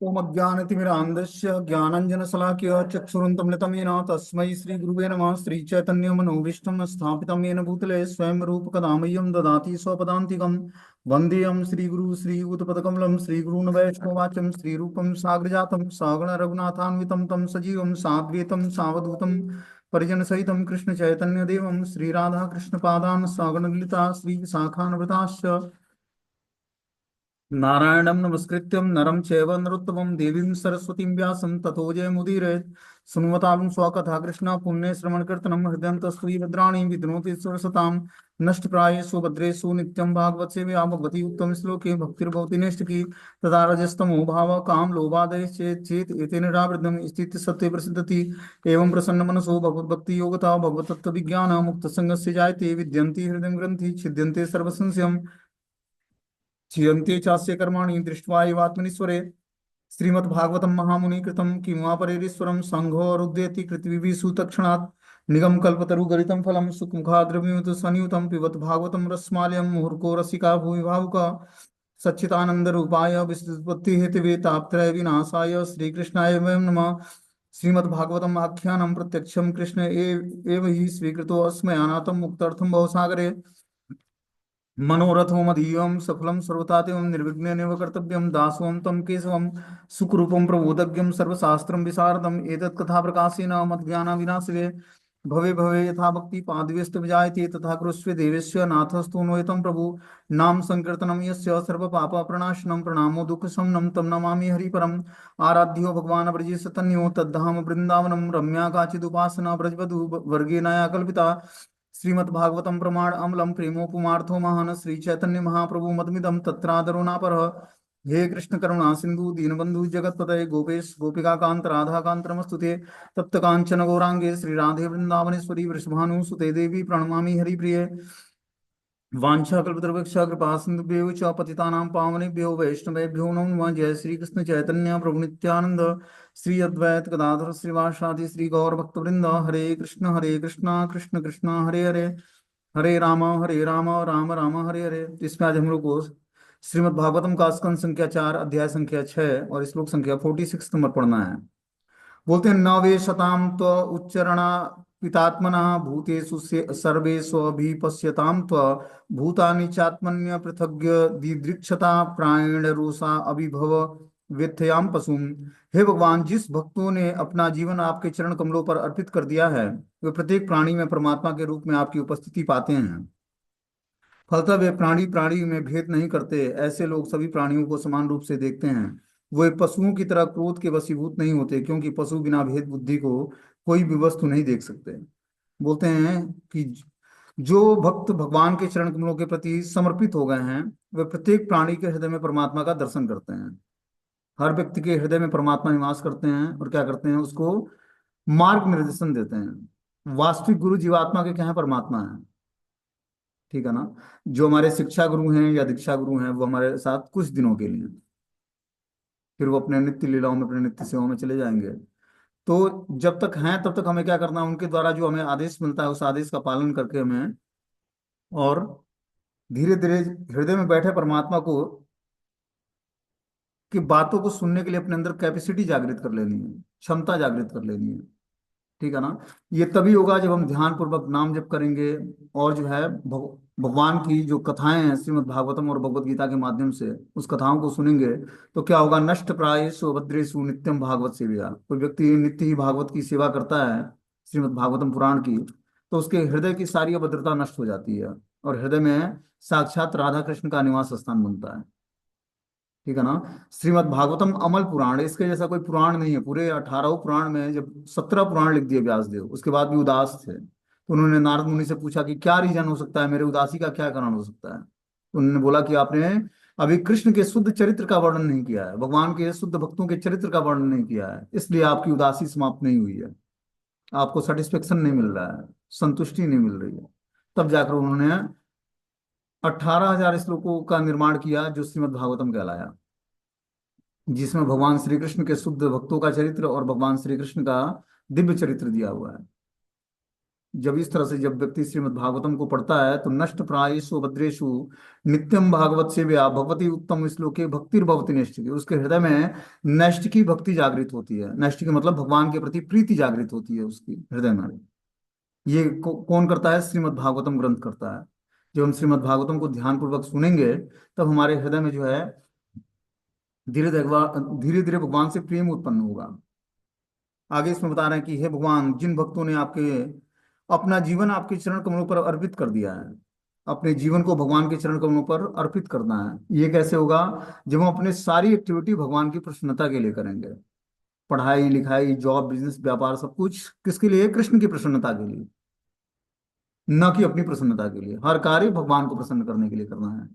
ओमज्ञानतिमिरान्धस्य ज्ञानञ्जनशलाकया चक्षुरुन्तं येन तस्मै श्रीगुरुवे नमः। श्रीचैतन्यमनोभीष्टं स्थापितं येन भूतले स्वयं रूपकदा मह्यं ददाति स्वपदान्तिकं। वन्देऽहं श्रीगुरु श्रीयुतपदकमलं श्रीगुरून् वैष्णवाचं श्रीरूपं साग्रजातं सगण रघुनाथान्वितं तं सजीवं साद्वैतं सावधूतं परिजनसहितं कृष्णचैतन्यदेवं श्रीराधाकृष्णपादान् सगणललिता श्रीशाखान्विताश्च नारायणं नमस्कृत्यं नरं चैव नरोत्तमं देवीं सरस्वतीं व्यासं ततो जयमुदीरयेत्। सुन्वतां स्वकथा कृष्णा पुण्ये श्रवणकीर्तनं हृदयन्तस्त्वयि भद्राणि विद्नोति सरसतां। नष्टप्रायेषु भद्रेषु नित्यं भागवत सेवया भगवती उत्तम श्लोके भक्तिर्भवति नैष्टिकी। तदा रजस्तमो भाव काम लोभादयश्चेत् चेत् एतेन निरावृतं स्थितिः सत्त्वे प्रसिद्धति। एवं प्रसन्नमनसो भगवद्भक्ति योगता भगवतत्त्वविज्ञान मुक्तसङ्गस्य जायते विद्यन्ते हृदय ग्रन्थि छिद्यन्ते सर्वसंशयम् छियन्ते चास्य कर्माणि दृष्ट्वा एवात्मनीश्वरे। श्रीमद्भागवतं महामुनि कृतं किमवापरेरीश्वरं संघो रुद्येति पृथ्वीषु तत्क्षणात्। निगम कल्पतरुगलितं फलं सुखमुखाद्रविणोद संयुतं पिबत भागवतं रसमालयं मुहुर्को रसिका भूमि भावुका। सच्चिदानन्दरूपाय विष्णुपत्तिहेतवे तापत्रय विनाशाय श्रीकृष्णाय वयं नमः। श्रीमद्भागवतम् आख्यानं प्रत्यक्षं कृष्ण एव हि स्वीकृतो अस्मयानाथं मुक्त्यर्थं भवसागरे। मनोरथो मदीयं सफलं सर्वथा निर्विघ्नेनैव कर्तव्यं दासोऽहं तं केशवं सुखरूपं प्रबोधज्ञं सर्वशास्त्रं विशारदम् एतत् कथा प्रकाशेन मद्ज्ञानाविनाशवे। भवे भवे यथा भक्ति पादवेस्तु विजायते तथा कुरुष्व देवस्य नाथस्तु नोयतं प्रभु। नाम संकीर्तनं यस्य सर्वपापप्रणाशनं प्रणामो दुःखशमनं तं नमामि हरिपरम्। आराध्यो भगवान् ब्रजेश तन्यो तद्धाम वृन्दावनं रम्या काचिदुपासना ब्रजवधू वर्गेणया कल्पिता। श्रीमद्भागवतं प्रमाण अमलम प्रेमोपमार्थो महान श्री चैतन्य महाप्रभु मदमिदम तत्रादरो नापरः। हे कृष्ण करुणा सिंधु दीनबंधु जगतपतये गोपेश गोपिका कांत राधा कांत नमस्तुते। तप्त कांचन गौरांगे श्री राधे वृंदावनेश्वरी वृषभानुसुते देवी प्रणमामि हरिप्रिये। वाञ्छाकल्पतरुभ्यश्च कृपा सिन्धुभ्यो च पतितानां पावनेभ्यो वैष्णवेभ्यो नमो नमः। जय श्री कृष्ण चैतन्य प्रभु नित्यानंद श्री अद्वैत गदाधर श्रीवासादि श्री गौर भक्तवृंद। हरे कृष्णा कृष्ण कृष्ण हरे हरे हरे राम राम राम हरे हरे। तो इसमें आज हम लोग को श्रीमद् भागवतम का स्कंद संख्या 4 अध्याय संख्या 6 और श्लोक संख्या 46 नंबर पढ़ना है। बोलते हैं नवे शताम त्व उच्चरणा पितात्मना भूतेषु से सर्वेषु अभिपश्यताम त्व भूतानि चात्मन्य पृथग्य दिदृक्षता प्रायण रोषा अभिभव व्यथयाम पशुम। हे भगवान, जिस भक्तों ने अपना जीवन आपके चरण कमलों पर अर्पित कर दिया है वे प्रत्येक प्राणी में परमात्मा के रूप में आपकी उपस्थिति पाते हैं। फलतः वे प्राणी प्राणी में भेद नहीं करते। ऐसे लोग सभी प्राणियों को समान रूप से देखते हैं। वे पशुओं की तरह क्रोध के वशीभूत नहीं होते, क्योंकि पशु बिना भेद बुद्धि को कोई भी वस्तु नहीं देख सकते। बोलते हैं कि जो भक्त भगवान के चरण कमलों के प्रति समर्पित हो गए हैं वे प्रत्येक प्राणी के हृदय में परमात्मा का दर्शन करते हैं। हर व्यक्ति के हृदय में परमात्मा निवास करते हैं और क्या करते हैं, उसको मार्ग निर्देशन देते हैं। वास्तविक गुरु जीवात्मा के क्या है, परमात्मा है। ठीक है ना। जो हमारे शिक्षा गुरु हैं या दीक्षा गुरु हैं वो हमारे साथ कुछ दिनों के लिए, फिर वो अपने नित्य लीलाओं में अपने नित्य सेवाओं में चले जाएंगे। तो जब तक हैं तब तक हमें क्या करना है, उनके द्वारा जो हमें आदेश मिलता है उस आदेश का पालन करके हमें, और धीरे धीरे हृदय में बैठे परमात्मा को की बातों को सुनने के लिए अपने अंदर कैपेसिटी जागृत कर लेनी है, क्षमता जागृत कर लेनी है। ठीक है ना। ये तभी होगा जब हम ध्यान पूर्वक नाम जप करेंगे और जो है भगवान की जो कथाएं हैं श्रीमद् भागवतम और भगवत गीता के माध्यम से उस कथाओं को सुनेंगे। तो क्या होगा, नष्ट प्रायेषु भद्रेषु नित्यम भागवत सेवया। कोई व्यक्ति नित्य ही भागवत की सेवा करता है, श्रीमद् भागवतम पुराण की, तो उसके हृदय की सारी अभद्रता नष्ट हो जाती है और हृदय में साक्षात राधा कृष्ण का निवास स्थान बनता है। ठीक है ना। श्रीमद् भागवतम अमल पुराण, इसके जैसा कोई पुराण नहीं है। पूरे 18 पुराण में जब 17 पुराण लिख दिए व्यास देव, उसके बाद भी उदास थे, तो उन्होंने नारद मुनि से पूछा कि क्या रीजन हो सकता है, मेरे उदासी का क्या कारण हो सकता है। तो उन्होंने बोला कि आपने अभी कृष्ण के शुद्ध चरित्र का वर्णन नहीं किया है, भगवान के शुद्ध भक्तों के चरित्र का वर्णन नहीं किया है, इसलिए आपकी उदासी समाप्त नहीं हुई है, आपको सेटिस्फेक्शन नहीं मिल रहा है, संतुष्टि नहीं मिल रही है। तब जाकर उन्होंने 18,000 श्लोकों का निर्माण किया जो श्रीमद् भागवतम कहलाया, जिसमें भगवान श्री कृष्ण के शुद्ध भक्तों का चरित्र और भगवान श्री कृष्ण का दिव्य चरित्र दिया हुआ है। जब इस तरह से जब व्यक्ति श्रीमद् भागवतम को पढ़ता है तो नष्ट प्रायेषु भद्रेषु नित्यम भागवत सेव्या भगवती उत्तम श्लोके भक्तिर्भवति नैष्ठिकी, उसके हृदय में नैष्ठ की भक्ति जागृत होती है। नैष्ठ की मतलब भगवान के प्रति प्रीति जागृत होती है उसकी हृदय में। ये कौन करता है? श्रीमद् भागवतम ग्रंथ करता है। जब हम श्रीमद् भागवतम को ध्यान पूर्वक सुनेंगे तब हमारे हृदय में जो है धीरे धीरे भगवान से प्रेम उत्पन्न होगा। आगे इसमें बता रहे हैं कि हे भगवान, जिन भक्तों ने आपके अपना जीवन आपके चरण कमलों पर अर्पित कर दिया है, अपने जीवन को भगवान के चरण कमलों पर अर्पित करना है। ये कैसे होगा? जब हम अपने सारी एक्टिविटी भगवान की प्रसन्नता के लिए करेंगे। पढ़ाई लिखाई जॉब बिजनेस व्यापार सब कुछ किसके लिए? कृष्ण की प्रसन्नता के लिए, न कि अपनी प्रसन्नता के लिए। हर कार्य भगवान को प्रसन्न करने के लिए करना है।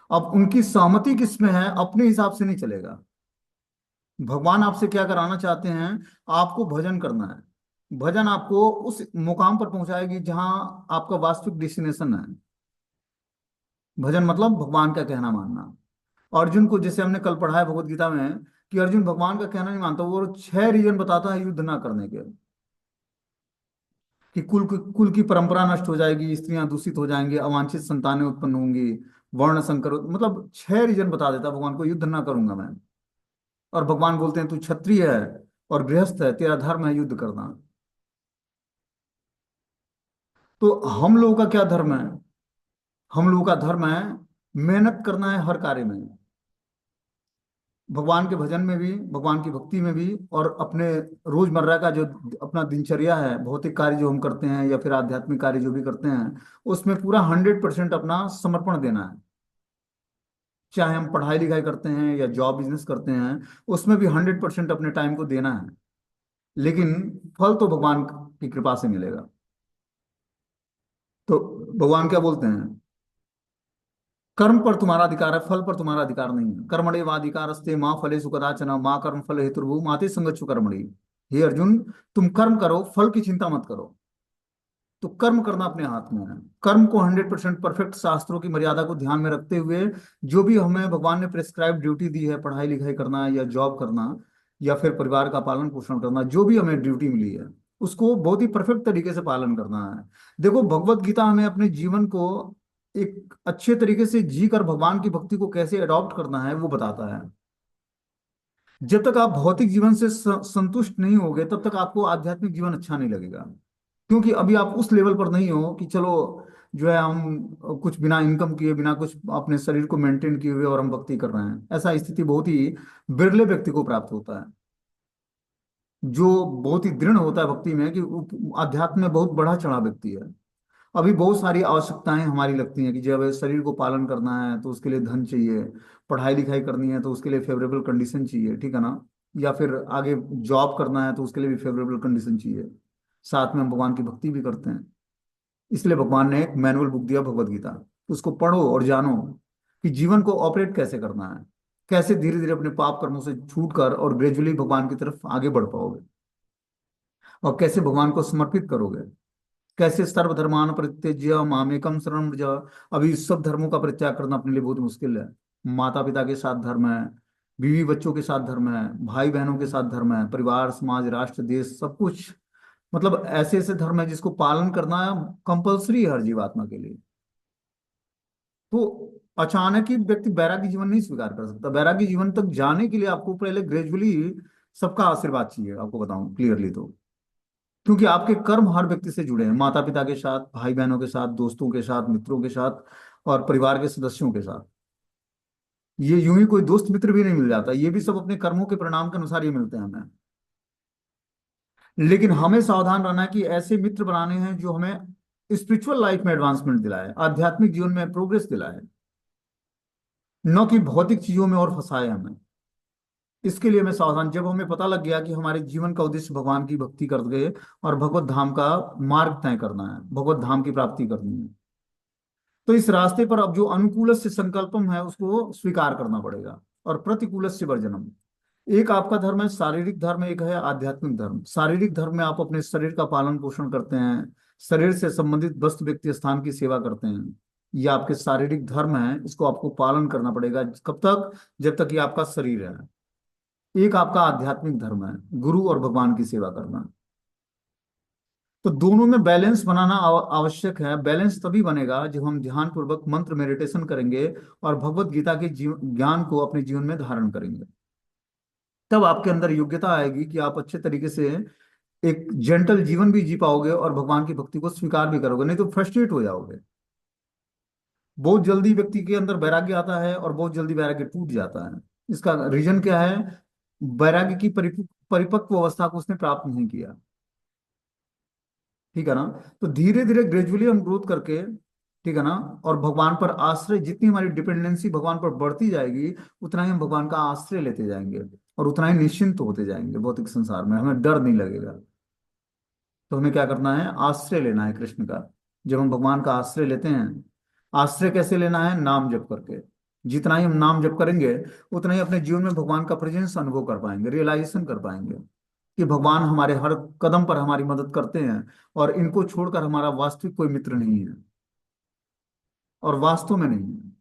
अब उनकी सहमति किसमें है? अपने हिसाब से नहीं चलेगा। भगवान आपसे क्या कराना चाहते हैं? आपको भजन करना है। भजन आपको उस मुकाम पर पहुंचाएगी जहां आपका वास्तविक डेस्टिनेशन है। भजन मतलब भगवान का कहना मानना। अर्जुन को जैसे हमने कल पढ़ा है भगवत गीता में कि अर्जुन भगवान का कहना नहीं मानता, वो 6 रीजन बताता है युद्ध ना करने के। कि कुल की परंपरा नष्ट हो जाएगी, स्त्रियां दूषित हो जाएंगी, अवांछित संतानें उत्पन्न होंगी, वर्ण संकर, मतलब 6 रीजन बता देता भगवान को, युद्ध ना करूंगा मैं। और भगवान बोलते हैं तू क्षत्रिय है और गृहस्थ है, तेरा धर्म है युद्ध करना। तो हम लोगों का क्या धर्म है? हम लोगों का धर्म है मेहनत करना है हर कार्य में, भगवान के भजन में भी, भगवान की भक्ति में भी, और अपने रोजमर्रा का जो अपना दिनचर्या है, भौतिक कार्य जो हम करते हैं या फिर आध्यात्मिक कार्य जो भी करते हैं, उसमें पूरा 100% अपना समर्पण देना है। चाहे हम पढ़ाई लिखाई करते हैं या जॉब बिजनेस करते हैं, उसमें भी 100% अपने टाइम को देना है। लेकिन फल तो भगवान की कृपा से मिलेगा। तो भगवान क्या बोलते हैं? कर्म पर तुम्हारा अधिकार है, फल पर तुम्हारा अधिकार नहीं है। कर्मणेवाधिकारस्ते माँ फलेषु कदाचन माँ कर्म फल हेतुर्भुः माते संगच्छु कर्मणि। हे अर्जुन, तुम कर्म करो, फल की चिंता मत करो। तो कर्म करना अपने हाथ में है। कर्म को 100% परफेक्ट शास्त्रों की मर्यादा को ध्यान में रखते हुए जो भी हमें भगवान ने प्रेस्क्राइब ड्यूटी दी है, पढ़ाई लिखाई करना या जॉब करना या फिर परिवार का पालन पोषण करना, जो भी हमें ड्यूटी मिली है उसको बहुत ही परफेक्ट तरीके से पालन करना है। देखो, भगवत गीता हमें अपने जीवन को एक अच्छे तरीके से जी कर भगवान की भक्ति को कैसे अडॉप्ट करना है वो बताता है। जब तक आप भौतिक जीवन से संतुष्ट नहीं होगे तब तक आपको आध्यात्मिक जीवन अच्छा नहीं लगेगा। क्योंकि अभी आप उस लेवल पर नहीं हो कि चलो जो है हम कुछ बिना इनकम किए, बिना कुछ अपने शरीर को मेंटेन किए हुए और हम भक्ति कर रहे हैं। ऐसा स्थिति बहुत ही बिरले व्यक्ति को प्राप्त होता है। जो बहुत ही दृढ़ होता है भक्ति में कि अध्यात्म में बहुत बढ़ा चढ़ा व्यक्ति है। अभी बहुत सारी आवश्यकताएं हमारी लगती हैं कि जब शरीर को पालन करना है तो उसके लिए धन चाहिए, पढ़ाई लिखाई करनी है तो उसके लिए फेवरेबल कंडीशन चाहिए, ठीक है ना, या फिर आगे जॉब करना है तो उसके लिए भी फेवरेबल कंडीशन चाहिए। साथ में हम भगवान की भक्ति भी करते हैं। इसलिए भगवान ने एक मैनुअल बुक दिया भगवत गीता, उसको पढ़ो और जानो कि जीवन को ऑपरेट कैसे करना है, कैसे धीरे धीरे अपने पाप कर्मों से छूट कर और ग्रेजुअली भगवान की तरफ आगे बढ़ पाओगे, और कैसे भगवान को समर्पित करोगे, कैसे सर्वधर्मान परित्यज्य मामेकम शरणं व्रज। अभी इस सब धर्मों का परित्याग करना अपने लिए बहुत मुश्किल है। माता पिता के साथ धर्म है, बीवी बच्चों के साथ धर्म है, भाई बहनों के साथ धर्म है, परिवार समाज राष्ट्र देश सब कुछ, मतलब ऐसे ऐसे धर्म है जिसको पालन करना कंपलसरी है हर जीवात्मा के लिए। तो अचानक ही व्यक्ति बैरागी जीवन नहीं स्वीकार कर सकता। बैरागी जीवन तक जाने के लिए आपको पहले ग्रेजुअली सबका आशीर्वाद चाहिए, आपको बताऊं क्लियरली तो। क्योंकि आपके कर्म हर व्यक्ति से जुड़े हैं, माता पिता के साथ, भाई बहनों के साथ, दोस्तों के साथ, मित्रों के साथ, और परिवार के सदस्यों के साथ। ये यूं ही कोई दोस्त मित्र भी नहीं मिल जाता, ये भी सब अपने कर्मों के परिणाम के अनुसार ही मिलते हैं हमें। लेकिन हमें सावधान रहना है कि ऐसे मित्र बनाने हैं जो हमें स्पिरिचुअल लाइफ में एडवांसमेंट दिलाए, आध्यात्मिक जीवन में प्रोग्रेस दिलाए, न कि भौतिक चीजों में और फंसाए हमें। इसके लिए हमें सावधान, जब हमें पता लग गया कि हमारे जीवन का उद्देश्य भगवान की भक्ति कर गए और भगवत धाम का मार्ग तय करना है, भगवत धाम की प्राप्ति करनी है, तो इस रास्ते पर अब जो अनुकूल से संकल्पम है उसको स्वीकार करना पड़ेगा, और प्रतिकूल से वर्जनम। एक आपका धर्म है शारीरिक धर्म, एक है आध्यात्मिक धर्म। शारीरिक धर्म में आप अपने शरीर का पालन पोषण करते हैं, शरीर से संबंधित वस्तु व्यक्ति स्थान की सेवा करते हैं। ये आपके शारीरिक धर्म है, इसको आपको पालन करना पड़ेगा। कब तक? जब तक ये आपका शरीर है। एक आपका आध्यात्मिक धर्म है, गुरु और भगवान की सेवा करना। तो दोनों में बैलेंस बनाना आवश्यक है। बैलेंस तभी बनेगा जब हम ध्यान पूर्वक मंत्र मेडिटेशन करेंगे और भगवत गीता के ज्ञान को अपने जीवन में धारण करेंगे। तब आपके अंदर योग्यता आएगी कि आप अच्छे तरीके से एक जेंटल जीवन भी जी पाओगे और भगवान की भक्ति को स्वीकार भी करोगे, नहीं तो फ्रस्ट्रेट हो जाओगे। बहुत जल्दी व्यक्ति के अंदर वैराग्य आता है और बहुत जल्दी वैराग्य टूट जाता है। इसका रीजन क्या है? वैराग्य की परिपक्व अवस्था को उसने प्राप्त नहीं किया। ठीक है ना? तो धीरे धीरे ग्रेजुअली हम ग्रोथ करके, ठीक है ना, और भगवान पर आश्रय, जितनी हमारी डिपेंडेंसी भगवान पर बढ़ती जाएगी उतना ही हम भगवान का आश्रय लेते जाएंगे और उतना ही निश्चिंत होते जाएंगे भौतिक संसार में, हमें डर नहीं लगेगा। तो हमें क्या करना है? आश्रय लेना है कृष्ण का। जब हम भगवान का आश्रय लेते हैं, आश्रय कैसे लेना है? नाम जप करके। जितना ही हम नाम जप करेंगे उतना ही अपने जीवन में भगवान का प्रेजेंस अनुभव कर पाएंगे, रियलाइजेशन कर पाएंगे कि भगवान हमारे हर कदम पर हमारी मदद करते हैं और इनको छोड़कर हमारा वास्तविक कोई मित्र नहीं है, और वास्तव में नहीं है।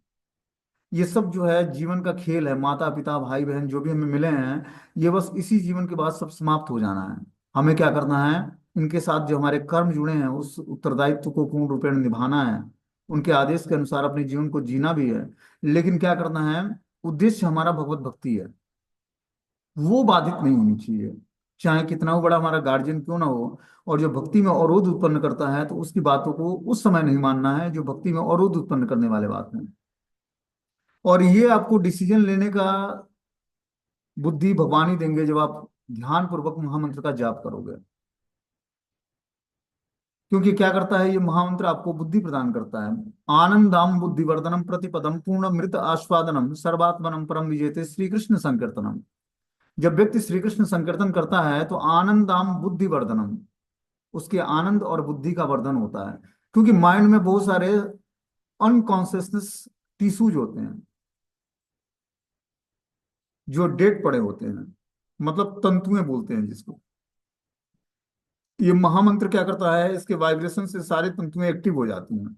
ये सब जो है जीवन का खेल है। माता पिता भाई बहन जो भी हमें मिले हैं, ये बस इसी जीवन के बाद सब समाप्त हो जाना है। हमें क्या करना है? इनके साथ जो हमारे कर्म जुड़े हैं उस उत्तरदायित्व को पूर्ण रूपेण निभाना है। उनके आदेश के अनुसार अपने जीवन को जीना भी है। लेकिन क्या करना है? उद्देश्य हमारा भगवत भक्ति है, वो बाधित नहीं होनी चाहिए। चाहे कितना वो बड़ा हमारा गार्जियन क्यों ना हो, और जो भक्ति में अवरोध उत्पन्न करता है तो उसकी बातों को उस समय नहीं मानना है जो भक्ति में अवरोध उत्पन्न करने वाले बात हैं। और ये आपको डिसीजन लेने का बुद्धि भगवान ही देंगे जब आप ध्यान पूर्वक महामंत्र का जाप करोगे। क्योंकि क्या करता है ये महामंत्र? आपको बुद्धि प्रदान करता है। आनंदम बुद्धिवर्धनम प्रतिपदम पूर्ण मृत आस्वादनम सर्वात्मनम परम विजेते श्री कृष्ण संकीर्तनम। जब व्यक्ति श्री कृष्ण संकीर्तन करता है तो आनंदम बुद्धिवर्धनम, उसके आनंद और बुद्धि का वर्धन होता है। क्योंकि माइंड में बहुत सारे अनकॉन्शियसनेस टिश्यूज होते हैं जो डेड पड़े होते हैं, मतलब तंतुएं बोलते हैं जिसको। ये महामंत्र क्या करता है? इसके वाइब्रेशन से सारे तंतुएं एक्टिव हो जाती हैं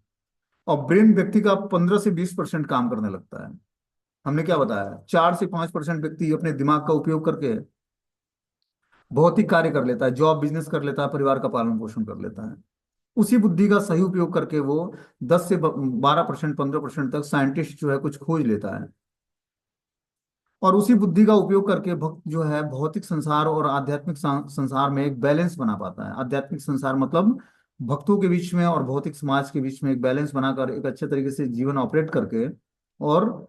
और ब्रेन व्यक्ति का 15 से 20% काम करने लगता है। हमने क्या बताया? 4 से 5% व्यक्ति अपने दिमाग का उपयोग करके भौतिक कार्य कर लेता है, जॉब बिजनेस कर लेता है, परिवार का पालन पोषण कर लेता है। उसी बुद्धि का सही उपयोग करके वो 10 से 12%, 15% तक साइंटिस्ट जो है कुछ खोज लेता है। और उसी बुद्धि का उपयोग करके भक्त जो है भौतिक संसार और आध्यात्मिक संसार में एक बैलेंस बना पाता है। आध्यात्मिक संसार मतलब भक्तों के बीच में और भौतिक समाज के बीच में एक बैलेंस बनाकर एक अच्छे तरीके से जीवन ऑपरेट करके और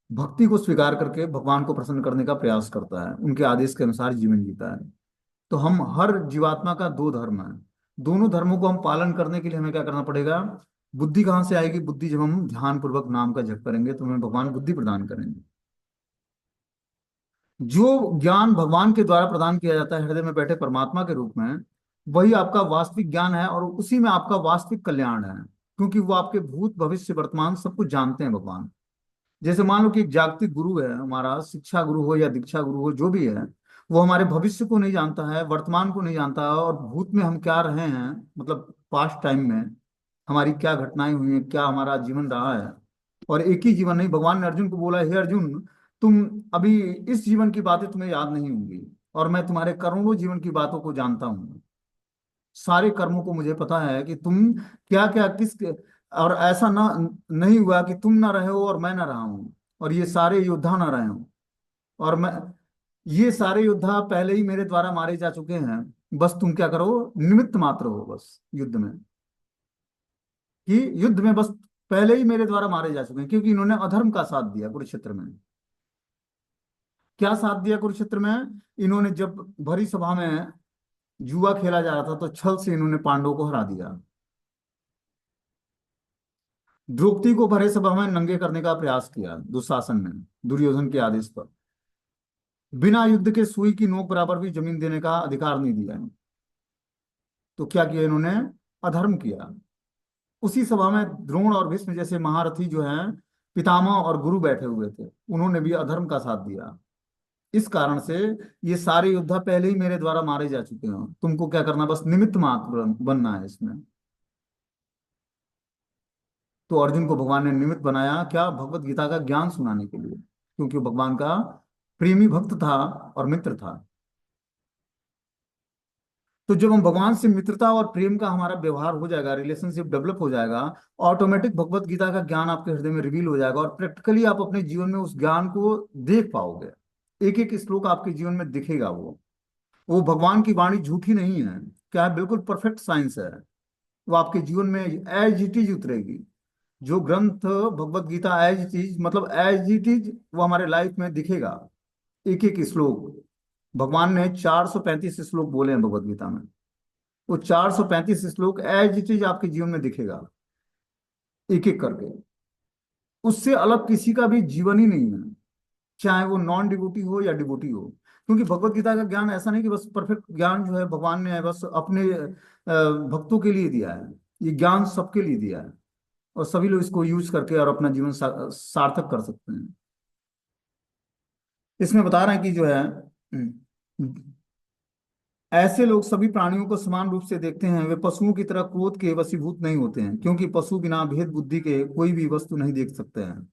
भक्ति को स्वीकार करके भगवान को प्रसन्न करने का प्रयास करता है, उनके आदेश के अनुसार जीवन जीता है। तो हम हर जीवात्मा का दो धर्म है। दोनों धर्मों को हम पालन करने के लिए हमें क्या करना पड़ेगा? बुद्धि कहाँ से आएगी? बुद्धि जब हम ध्यान पूर्वक नाम का जप करेंगे तो हमें भगवान बुद्धि प्रदान करेंगे। जो ज्ञान भगवान के द्वारा प्रदान किया जाता है हृदय में बैठे परमात्मा के रूप में, वही आपका वास्तविक ज्ञान है और उसी में आपका वास्तविक कल्याण है। क्योंकि वो आपके भूत भविष्य वर्तमान सब कुछ जानते हैं भगवान। जैसे मान लो कि एक जागतिक गुरु है हमारा, शिक्षा गुरु हो या दीक्षा गुरु हो, जो भी है, वो हमारे भविष्य को नहीं जानता है, वर्तमान को नहीं जानता है, और भूत में हम क्या रहे हैं, मतलब पास्ट टाइम में हमारी क्या घटनाएं हुई हैं, क्या हमारा जीवन रहा है। और एक ही जीवन नहीं, भगवान ने अर्जुन को बोला, हे अर्जुन, तुम अभी इस जीवन की बातें तुम्हें याद नहीं होंगी और मैं तुम्हारे करोड़ों जीवन की बातों को जानता हूँ। सारे कर्मों को मुझे पता है कि तुम क्या क्या किस, और ऐसा ना नहीं हुआ कि तुम ना रहे हो और मैं ना रहा हूं और ये सारे योद्धा ना रहे हो, और मैं, ये सारे योद्धा पहले ही मेरे द्वारा मारे जा चुके हैं। बस तुम क्या करो? निमित्त मात्र हो बस युद्ध में, कि युद्ध में बस पहले ही मेरे द्वारा मारे जा चुके हैं, क्योंकि इन्होंने अधर्म का साथ दिया कुरुक्षेत्र में। क्या साथ दिया कुरुक्षेत्र में? इन्होंने जब भरी सभा में जुआ खेला जा रहा था तो छल से इन्होंने पांडवों को हरा दिया। द्रौपदी को भरे सभा में नंगे करने का प्रयास किया दुशासन ने, दुर्योधन के आदेश पर। बिना युद्ध के सुई की नोक बराबर भी जमीन देने का अधिकार नहीं दिया है। तो क्या किया इन्होंने? अधर्म किया। उसी सभा में द्रोण और भीष्म जैसे महारथी जो हैं, पितामह और गुरु बैठे हुए थे, उन्होंने भी अधर्म का साथ दिया। इस कारण से ये सारे योद्धा पहले ही मेरे द्वारा मारे जा चुके हैं। तुमको क्या करना? बस निमित्त मात्र बनना है इसमें। तो अर्जुन को भगवान ने निमित्त बनाया, क्या? भगवत गीता का ज्ञान सुनाने के लिए, क्योंकि वो भगवान का प्रेमी भक्त था और मित्र था। तो जब हम भगवान से मित्रता और प्रेम का हमारा व्यवहार हो जाएगा, रिलेशनशिप डेवलप हो जाएगा, ऑटोमेटिक भगवत गीता का ज्ञान आपके हृदय में रिवील हो जाएगा और प्रैक्टिकली आप अपने जीवन में उस ज्ञान को देख पाओगे। एक एक श्लोक आपके जीवन में दिखेगा। वो भगवान की वाणी झूठी नहीं है, क्या है, बिल्कुल परफेक्ट साइंस है। वो आपके जीवन में एज इट इज उतरेगी। जो ग्रंथ Bhagavad Gita as it is, मतलब एज इट इज, वो हमारे लाइफ में दिखेगा। एक एक श्लोक, भगवान ने 435 श्लोक बोले हैं भगवत गीता में। वो 435 श्लोक एज इट इज आपके जीवन में दिखेगा, एक एक करके। उससे अलग किसी का भी जीवन ही नहीं है, चाहे वो नॉन डिवोटी हो या डिवोटी हो। क्योंकि भगवत गीता का ज्ञान ऐसा नहीं कि बस परफेक्ट ज्ञान जो है भगवान ने बस अपने भक्तों के लिए दिया है। ये ज्ञान सबके लिए दिया है और सभी लोग इसको यूज करके और अपना जीवन सार्थक कर सकते हैं। इसमें बता रहे हैं कि जो है, ऐसे लोग सभी प्राणियों को समान रूप से देखते हैं। वे पशुओं की तरह क्रोध के वशीभूत नहीं होते हैं, क्योंकि पशु बिना भेद बुद्धि के कोई भी वस्तु नहीं देख सकते हैं।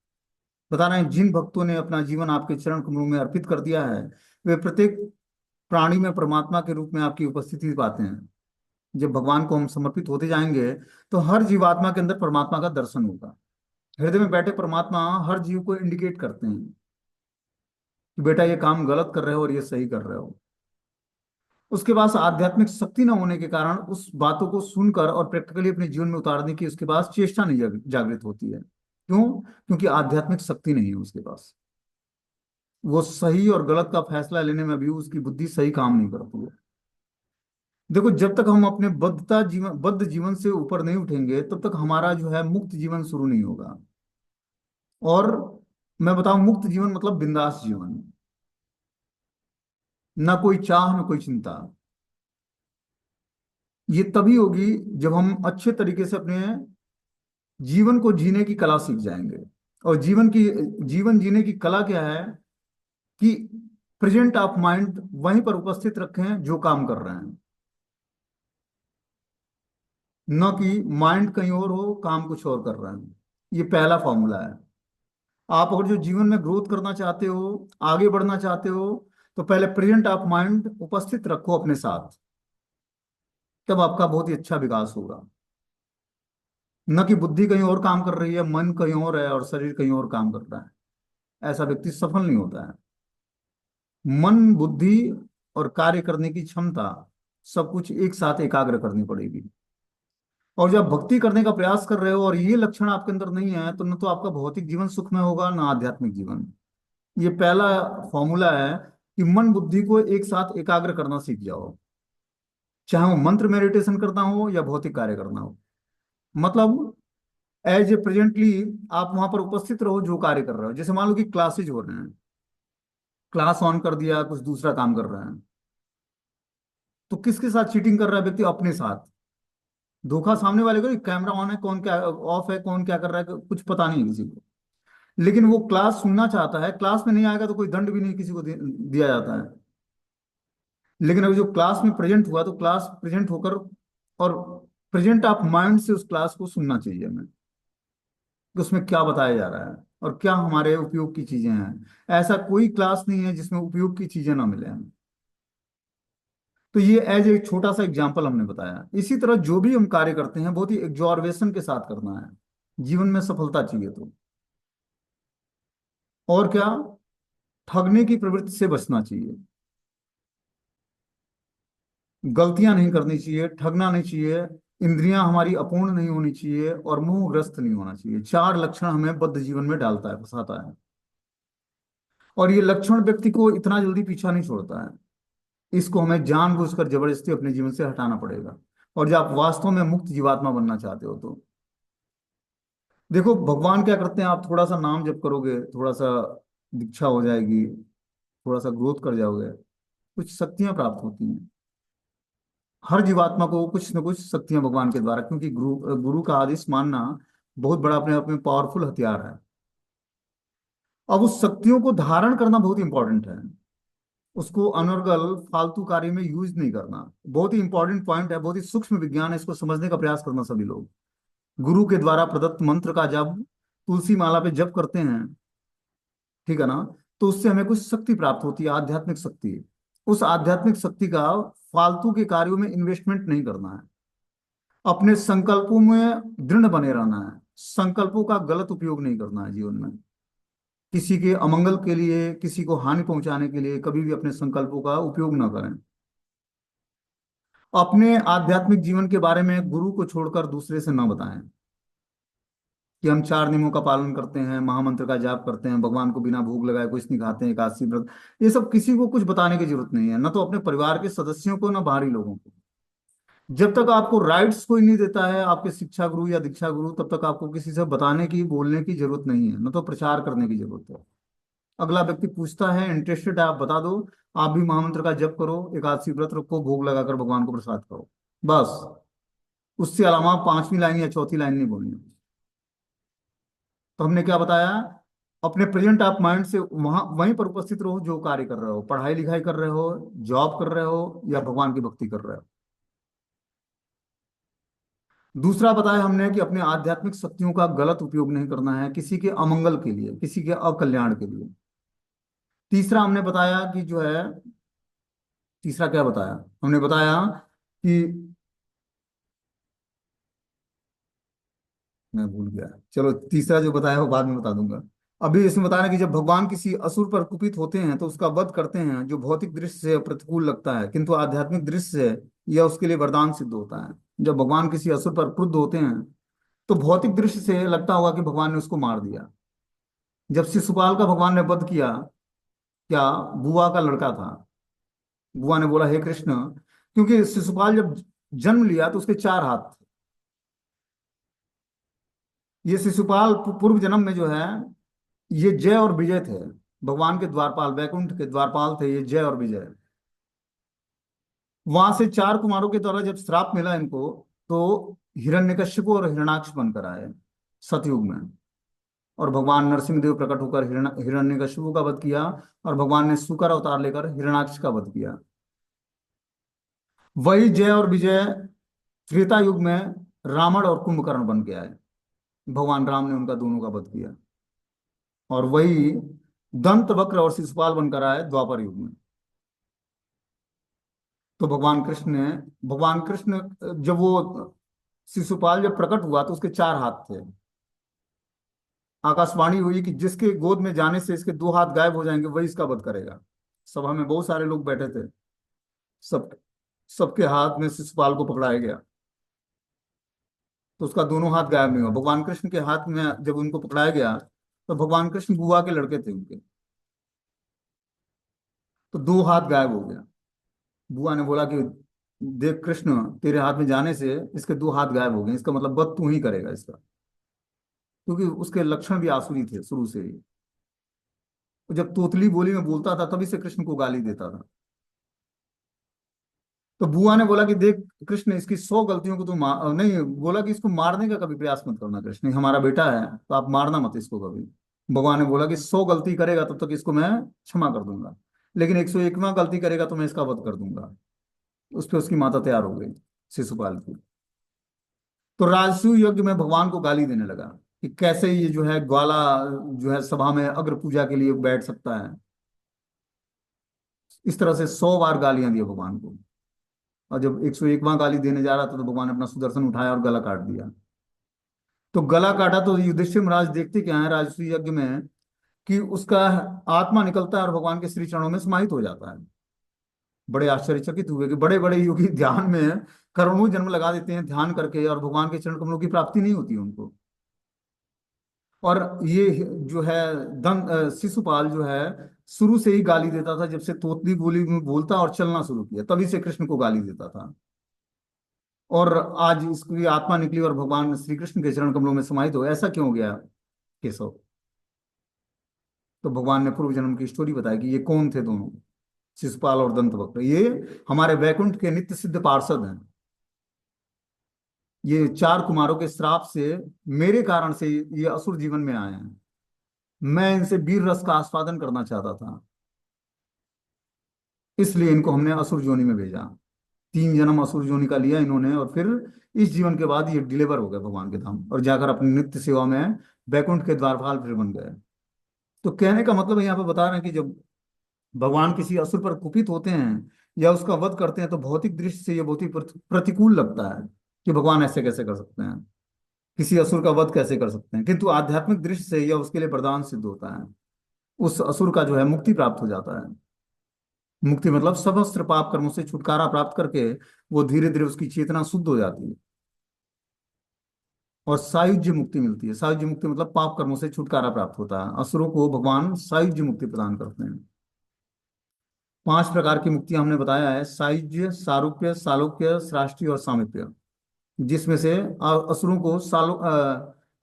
बता रहे हैं, जिन भक्तों ने अपना जीवन आपके चरण कमलों में अर्पित कर दिया है, वे प्रत्येक प्राणी में परमात्मा के रूप में आपकी उपस्थिति पाते हैं। जब भगवान को हम समर्पित होते जाएंगे, तो हर जीवात्मा के अंदर परमात्मा का दर्शन होगा। हृदय में बैठे परमात्मा हर जीव को इंडिकेट करते हैं कि बेटा ये काम गलत कर रहे हो और ये सही कर रहे हो। उसके पास आध्यात्मिक शक्ति न होने के कारण उस बातों को सुनकर और प्रैक्टिकली अपने जीवन में उतारने की उसके पास चेष्टा नहीं जागृत होती है। क्यों? क्योंकि आध्यात्मिक शक्ति नहीं है उसके पास। वो सही और गलत का फैसला लेने में भी उसकी बुद्धि सही काम नहीं करती है। देखो, जब तक हम अपने बद्ध जीवन से ऊपर नहीं उठेंगे, तब तक हमारा जो है मुक्त जीवन शुरू नहीं होगा। और मैं बताऊं, मुक्त जीवन मतलब बिंदास जीवन, ना कोई चाह ना कोई चिंता। ये तभी होगी जब हम अच्छे तरीके से अपने जीवन को जीने की कला सीख जाएंगे। और जीवन जीने की कला क्या है कि प्रेजेंट ऑफ माइंड वहीं पर उपस्थित रखें जो काम कर रहे हैं, न कि माइंड कहीं और हो, काम कुछ और कर रहे हैं। ये पहला फॉर्मूला है। आप अगर जो जीवन में ग्रोथ करना चाहते हो, आगे बढ़ना चाहते हो, तो पहले प्रेजेंट ऑफ माइंड उपस्थित रखो अपने साथ। तब आपका बहुत ही अच्छा विकास होगा। न कि बुद्धि कहीं और काम कर रही है, मन कहीं और है और शरीर कहीं और काम कर रहा है। ऐसा व्यक्ति सफल नहीं होता है। मन, बुद्धि और कार्य करने की क्षमता, सब कुछ एक साथ एकाग्र करनी पड़ेगी। और जब भक्ति करने का प्रयास कर रहे हो और ये लक्षण आपके अंदर नहीं है, तो न तो आपका भौतिक जीवन सुखमय होगा, ना आध्यात्मिक जीवन। ये पहला फॉर्मूला है कि मन बुद्धि को एक साथ एकाग्र करना सीख जाओ। चाहे वो मंत्र मेडिटेशन करना हो या भौतिक कार्य करना हो, मतलब एज ए प्रेजेंटली आप वहां पर उपस्थित रहो जो कार्य कर रहे हो। जैसे मान लो कि क्लासेज हो रहे हैं, क्लास ऑन कर दिया, कुछ दूसरा काम कर रहे हैं, तो किसके साथ चीटिंग कर रहा है व्यक्ति? अपने साथ। धोखा सामने वाले को, कैमरा ऑन है, कौन क्या ऑफ है, कौन क्या कर रहा है, कुछ पता नहीं है किसी को। लेकिन वो क्लास सुनना चाहता है, क्लास में नहीं आएगा तो कोई दंड भी नहीं किसी को दिया जाता है। लेकिन अगर जो क्लास में प्रेजेंट हुआ, तो क्लास प्रेजेंट होकर और प्रेजेंट ऑफ माइंड से उस क्लास को सुनना चाहिए हमें कि उसमें क्या बताया जा रहा है और क्या हमारे उपयोग की चीजें हैं। ऐसा कोई क्लास नहीं है जिसमें उपयोग की चीजें ना मिले हमें। तो ये एज एक छोटा सा एग्जाम्पल हमने बताया। इसी तरह जो भी हम कार्य करते हैं, बहुत ही एग्जॉर्वेशन के साथ करना है। जीवन में सफलता चाहिए तो। और क्या, ठगने की प्रवृत्ति से बचना चाहिए। गलतियां नहीं करनी चाहिए, ठगना नहीं चाहिए, इंद्रियां हमारी अपूर्ण नहीं होनी चाहिए और मोहग्रस्त नहीं होना चाहिए। चार लक्षण हमें बद्ध जीवन में डालता है, फंसाता है। और ये लक्षण व्यक्ति को इतना जल्दी पीछा नहीं छोड़ता है। इसको हमें जानबूझकर जबरदस्ती अपने जीवन से हटाना पड़ेगा। और जब आप वास्तव में मुक्त जीवात्मा बनना चाहते हो, तो देखो भगवान क्या करते हैं, आप थोड़ा सा नाम जप करोगे, थोड़ा सा दीक्षा हो जाएगी, थोड़ा सा ग्रोथ कर जाओगे, कुछ शक्तियां प्राप्त होती हैं। हर जीवात्मा को कुछ न कुछ शक्तियां भगवान के द्वारा, क्योंकि गुरु गुरु का आदेश मानना बहुत बड़ा अपने आप में पावरफुल हथियार है। अब उस शक्तियों को धारण करना बहुत इंपॉर्टेंट है। उसको अनर्गल फालतू कार्य में यूज नहीं करना बहुत ही इंपॉर्टेंट पॉइंट है, बहुत ही सूक्ष्म विज्ञान है। इसको समझने का प्रयास करना सभी लोग। गुरु के द्वारा प्रदत्त मंत्र का जब तुलसी माला पे जप करते हैं, ठीक है ना, तो उससे हमें कुछ शक्ति प्राप्त होती है, आध्यात्मिक शक्ति। उस आध्यात्मिक शक्ति का फालतू के कार्यों में इन्वेस्टमेंट नहीं करना है। अपने संकल्पों में दृढ़ बने रहना है। संकल्पों का गलत उपयोग नहीं करना है जीवन में। किसी के अमंगल के लिए, किसी को हानि पहुंचाने के लिए कभी भी अपने संकल्पों का उपयोग ना करें। अपने आध्यात्मिक जीवन के बारे में गुरु को छोड़कर दूसरे से न बताएं कि हम 4 नियमों का पालन करते हैं, महामंत्र का जाप करते हैं, भगवान को बिना भूख लगाए कुछ नहीं खाते हैं, एकादशी व्रत। ये सब किसी को कुछ बताने की जरूरत नहीं है, न तो अपने परिवार के सदस्यों को, न बाहरी लोगों को। जब तक आपको राइट्स कोई नहीं देता है, आपके शिक्षा गुरु या दीक्षा गुरु, तब तक आपको किसी से बताने की, बोलने की जरूरत नहीं है, न तो प्रचार करने की जरूरत है। अगला व्यक्ति पूछता है, इंटरेस्टेड है, आप बता दो। आप भी महामंत्र का जप करो, एकादशी व्रत रखो, भोग लगाकर भगवान को प्रसाद करो, बस। उससे अलावा 5वीं लाइन या चौथी लाइन नहीं बोलनी। तो हमने क्या बताया? अपने प्रेजेंट ऑफ माइंड से वहां वहीं पर उपस्थित रहो, जो कार्य कर रहे हो, पढ़ाई लिखाई कर रहे हो, जॉब कर रहे हो, या भगवान की भक्ति कर रहे हो। दूसरा बताया हमने कि अपने आध्यात्मिक शक्तियों का गलत उपयोग नहीं करना है, किसी के अमंगल के लिए, किसी के अकल्याण के लिए। तीसरा हमने बताया कि जो है, तीसरा क्या बताया? हमने बताया कि, मैं भूल गया, चलो तीसरा जो बताया वो बाद में बता दूंगा। अभी इसमें बताना कि जब भगवान किसी असुर पर कुपित होते हैं तो उसका वध करते हैं, जो भौतिक दृष्टि से प्रतिकूल लगता है, किंतु आध्यात्मिक दृष्टि से यह उसके लिए वरदान सिद्ध होता है। जब भगवान किसी असुर पर क्रुद्ध होते हैं तो भौतिक दृष्टि से लगता होगा कि भगवान ने उसको मार दिया। जब शिशुपाल का भगवान ने वध किया, क्या बुआ का लड़का था, बुआ ने बोला हे कृष्ण, क्योंकि शिशुपाल जब जन्म लिया तो उसके 4 हाथ थे। ये शिशुपाल पूर्व जन्म में जो है, ये जय और विजय थे। भगवान के द्वारपाल, वैकुंठ के द्वारपाल थे ये जय और विजय। वहां से 4 कुमारों के द्वारा जब श्राप मिला इनको, तो हिरण्यकश्यप और हिरणाक्ष बनकर आए सतयुग में। और भगवान नरसिंह देव प्रकट होकर हिरण्यकश्यप का वध किया, और भगवान ने शुकर अवतार लेकर हिरणाक्ष का वध किया। वही जय और विजय त्रेता युग में रावण और कुंभकर्ण बन के आए। भगवान राम ने उनका दोनों का वध किया। और वही दंत वक्र और शिशुपाल बनकर आए द्वापर युग में। तो भगवान कृष्ण जब वो शिशुपाल जब प्रकट हुआ तो उसके 4 हाथ थे। आकाशवाणी हुई कि जिसके गोद में जाने से इसके 2 हाथ गायब हो जाएंगे, वही इसका वध करेगा। सभा में बहुत सारे लोग बैठे थे, सब सबके हाथ में शिशुपाल को पकड़ाया गया, तो उसका दोनों हाथ गायब नहीं हुआ। भगवान कृष्ण के हाथ में जब उनको पकड़ाया गया, तो भगवान कृष्ण बुआ के लड़के थे उनके, तो 2 हाथ गायब हो गया। बुआ ने बोला कि देख कृष्ण, तेरे हाथ में जाने से इसके 2 हाथ गायब हो गए, इसका मतलब वध तू ही करेगा इसका। क्योंकि उसके लक्षण भी आसुरी थे शुरू से ही। वो जब तोतली बोली में बोलता था तभी से कृष्ण को गाली देता था। तो बुआ ने बोला कि देख कृष्ण, इसकी 100 गलतियों को तू मार नहीं, बोला कि इसको मारने का कभी प्रयास मत करना कृष्ण, ये हमारा बेटा है, तो आप मारना मत इसको कभी। भगवान ने बोला कि 100 गलती करेगा तब तक इसको मैं क्षमा कर दूंगा, लेकिन 101वां गलती करेगा तो मैं इसका वध कर दूंगा। उस पर उसकी माता तैयार हो गई, शिशुपाल की। तो राजसूय यज्ञ में भगवान को गाली देने लगा कि कैसे ये जो है ग्वाला जो है सभा में अग्र पूजा के लिए बैठ सकता है। इस तरह से 100 बार गालियां दी भगवान को। और जब 101वां गाली देने जा रहा था तो भगवान ने अपना सुदर्शन उठाया और गला काट दिया। तो गला काटा तो युधिष्ठिर महाराज देखते क्या है राजसूय यज्ञ में, कि उसका आत्मा निकलता है और भगवान के श्री चरणों में समाहित हो जाता है। बड़े आश्चर्यचकित हुए कि बड़े बड़े योगी ध्यान में करोड़ों जन्म लगा देते हैं ध्यान करके, और भगवान के चरण कमलों की प्राप्ति नहीं होती उनको। और ये जो है शिशुपाल जो है शुरू से ही गाली देता था, जब से तोतली बोली में बोलता और चलना शुरू किया तभी से कृष्ण को गाली देता था। और आज इसकी आत्मा निकली और भगवान श्री कृष्ण के चरण कमलों में समाहित हो, ऐसा क्यों हो गया केशव? तो भगवान ने पूर्व जन्म की स्टोरी बताई कि ये कौन थे दोनों, शिशुपाल और दंतवक्र। ये हमारे वैकुंठ के नित्य सिद्ध पार्षद हैं। ये 4 कुमारों के श्राप से, मेरे कारण से ये असुर जीवन में आए हैं। मैं इनसे वीर रस का आस्वादन करना चाहता था, इसलिए इनको हमने असुर योनि में भेजा। 3 जन्म असुर योनि का लिया इन्होंने, और फिर इस जीवन के बाद ये डिलीवर हो गए भगवान के धाम और जाकर अपनी नित्य सेवा में वैकुंठ के द्वारपाल फिर बन गए। तो कहने का मतलब यहाँ पे बता रहे हैं कि जब भगवान किसी असुर पर कुपित होते हैं या उसका वध करते हैं तो भौतिक दृष्टि से ये बहुत ही प्रतिकूल लगता है कि भगवान ऐसे कैसे कर सकते हैं, किसी असुर का वध कैसे कर सकते हैं, किंतु आध्यात्मिक दृष्टि से यह उसके लिए वरदान सिद्ध होता है। उस असुर का जो है मुक्ति प्राप्त हो जाता है। मुक्ति मतलब समस्त पाप कर्मों से छुटकारा प्राप्त करके वो धीरे धीरे उसकी चेतना शुद्ध हो जाती है और सायुज्य मुक्ति मिलती है। सायुज्य मुक्ति मतलब पाप कर्मों से छुटकारा प्राप्त होता है। असुरों को भगवान सायुज्य मुक्ति प्रदान करते हैं। 5 प्रकार की मुक्ति हमने बताया है, सायुज्य, सारूप्य, सालोक्य, सृष्टि और सामीप्य, जिसमें से असुरों को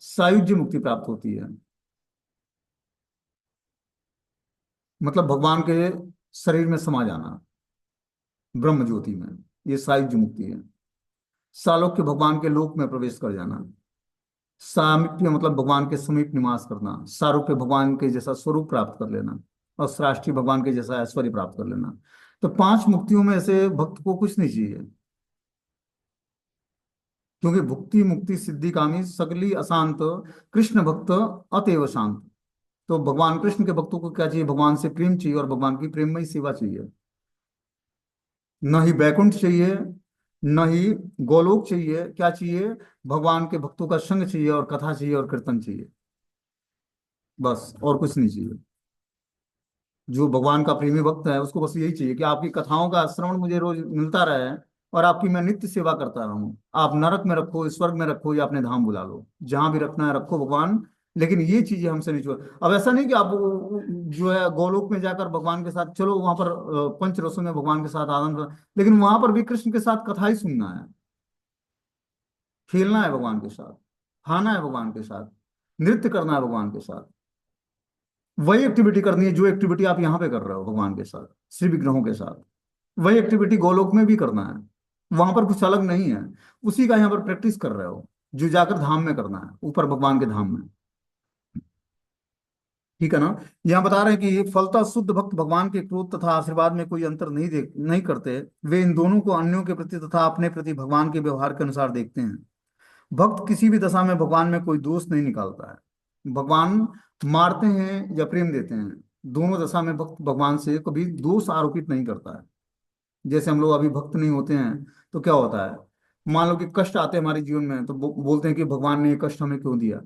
सायुज्य मुक्ति प्राप्त होती है, मतलब भगवान के शरीर में समा जाना, ब्रह्म ज्योति में, ये सायुज्य मुक्ति है। सालोक्य भगवान के लोक में प्रवेश कर जाना। सामीप्य मतलब भगवान के समीप निवास करना। सारूप्य भगवान के जैसा स्वरूप प्राप्त कर लेना। और सृष्टि भगवान के जैसा ऐश्वर्य प्राप्त कर लेना। तो 5 मुक्तियों में से भक्त को कुछ नहीं चाहिए, क्योंकि भुक्ति मुक्ति सिद्धि कामी सगली अशांत, कृष्ण भक्त अतएव शांत। तो भगवान कृष्ण के भक्तों को क्या चाहिए? भगवान से प्रेम चाहिए और भगवान की प्रेममयी सेवा चाहिए। न ही बैकुंठ चाहिए, न ही गोलोक चाहिए। क्या चाहिए? भगवान के भक्तों का संग चाहिए और कथा चाहिए और कीर्तन चाहिए, बस और कुछ नहीं चाहिए। जो भगवान का प्रेमी भक्त है उसको बस यही चाहिए कि आपकी कथाओं का श्रवण मुझे रोज मिलता रहे और आपकी मैं नित्य सेवा करता रहूं। आप नरक में रखो, स्वर्ग में रखो या अपने धाम बुला लो, जहां भी रखना है रखो भगवान, लेकिन ये चीजें हमसे नहीं छोड़। अब ऐसा नहीं कि आप जो है गोलोक में जाकर भगवान के साथ चलो, वहां पर पंच रसों में भगवान के साथ आनंद लेकिन वहां पर भी कृष्ण के साथ कथा ही सुनना है, खेलना है भगवान के साथ, खाना है भगवान के साथ, नृत्य करना है भगवान के साथ। वही एक्टिविटी करनी है जो एक्टिविटी आप यहाँ पे कर रहे हो भगवान के साथ, श्री विग्रहों के साथ। वही एक्टिविटी गोलोक में भी करना है, वहां पर कुछ अलग नहीं है। उसी का यहाँ पर प्रैक्टिस कर रहे हो जो जाकर धाम में करना है, ऊपर भगवान के धाम में। ठीक है ना? यहाँ बता रहे हैं कि फलतः शुद्ध भक्त भगवान के क्रोध तथा आशीर्वाद में कोई अंतर नहीं करते। वे इन दोनों को अन्यों के प्रति तथा अपने प्रति भगवान के व्यवहार के अनुसार देखते हैं। भक्त किसी भी दशा में भगवान में कोई दोष नहीं निकालता है। भगवान मारते हैं या प्रेम देते हैं, दोनों दशा में भक्त भगवान से कभी दोष आरोपित नहीं करता है। जैसे हम लोग अभी भक्त नहीं होते हैं तो क्या होता है, मान लो कि कष्ट आते हैं हमारे जीवन में तो बोलते हैं कि भगवान ने ये कष्ट हमें क्यों दिया।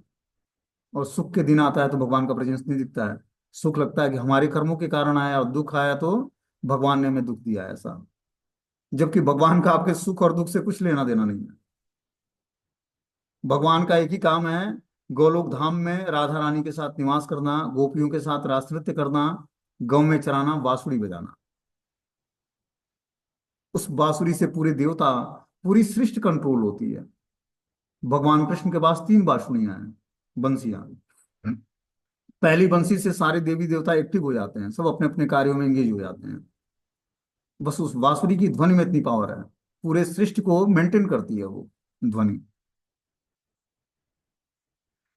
और सुख के दिन आता है तो भगवान का प्रेजेंस नहीं दिखता है। सुख लगता है कि हमारे कर्मों के कारण आया, और दुख आया तो भगवान ने हमें दुख दिया, ऐसा। जबकि भगवान का आपके सुख और दुख से कुछ लेना देना नहीं है। भगवान का एक ही काम है, गोलोक धाम में राधा रानी के साथ निवास करना, गोपियों के साथ रास नृत्य करना, गौ में चराना, बांसुरी बजाना। उस बांसुरी से पूरे देवता, पूरी सृष्टि कंट्रोल होती है। भगवान कृष्ण के पास 3 बांसुरियां हैं, बंसियां। पहली बंसी से सारे देवी देवता एक्टिव हो जाते हैं, सब अपने अपने कार्यों में एंगेज हो जाते हैं। बस उस बांसुरी की ध्वनि में इतनी पावर है, पूरे सृष्टि को मेंटेन करती है वो ध्वनि।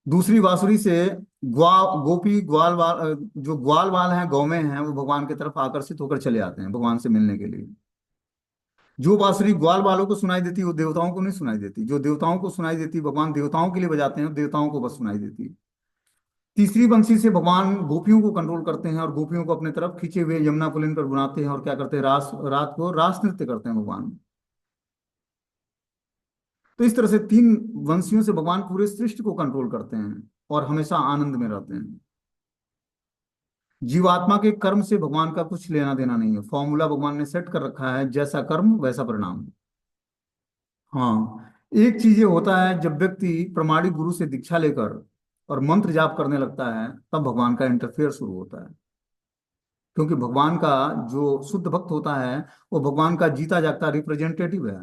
दूसरी बांसुरी से गोपी ग्वाल वाल, जो ग्वाल वाल हैं, गौ में हैं, वो भगवान की तरफ आकर्षित होकर चले आते हैं भगवान से मिलने के लिए। जो बांसुरी ग्वाल वालों को सुनाई देती है वो देवताओं को नहीं सुनाई देती, जो देवताओं को सुनाई देती भगवान देवताओं के लिए बजाते हैं, देवताओं को बस सुनाई देती है। तीसरी बंसी से भगवान गोपियों को कंट्रोल करते हैं और गोपियों को अपने तरफ खींचे हुए यमुना पुलिन पर बुलाते हैं और क्या करते हैं, रात को रास नृत्य करते हैं भगवान। तो इस तरह से 3 बंसियों से भगवान पूरे सृष्टि को कंट्रोल करते हैं और हमेशा आनंद में रहते हैं। जीवात्मा के कर्म से भगवान का कुछ लेना देना नहीं है, फॉर्मूला भगवान ने सेट कर रखा है, जैसा कर्म वैसा परिणाम। हाँ, एक चीज ये होता है, जब व्यक्ति प्रमाणिक गुरु से दीक्षा लेकर और मंत्र जाप करने लगता है तब भगवान का इंटरफेयर शुरू होता है। क्योंकि भगवान का जो शुद्ध भक्त होता है वो भगवान का जीता जागता रिप्रेजेंटेटिव है।